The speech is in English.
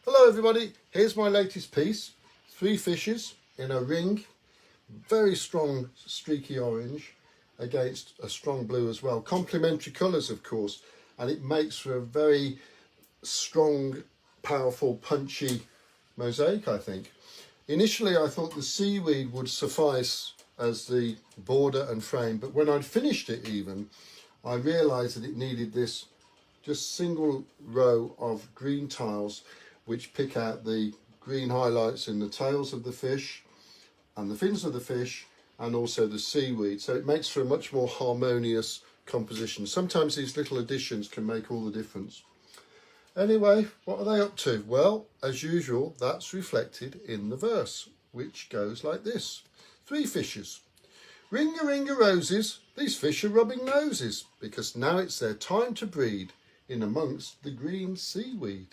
Hello everybody, here's my latest piece. 3 fishes in a ring, very strong streaky orange against a strong blue as well. Complementary colours of course, and it makes for a very strong, powerful, punchy mosaic I think. Initially I thought the seaweed would suffice as the border and frame, but when I'd finished it even, I realised that it needed this just single row of green tiles which pick out the green highlights in the tails of the fish and the fins of the fish and also the seaweed, so it makes for a much more harmonious composition. Sometimes these little additions can make all the difference. Anyway, what are they up to? Well, as usual, that's reflected in the verse, which goes like this. 3 fishes. Ring-a-ring-a roses, these fish are rubbing noses, because now it's their time to breed in amongst the green seaweed.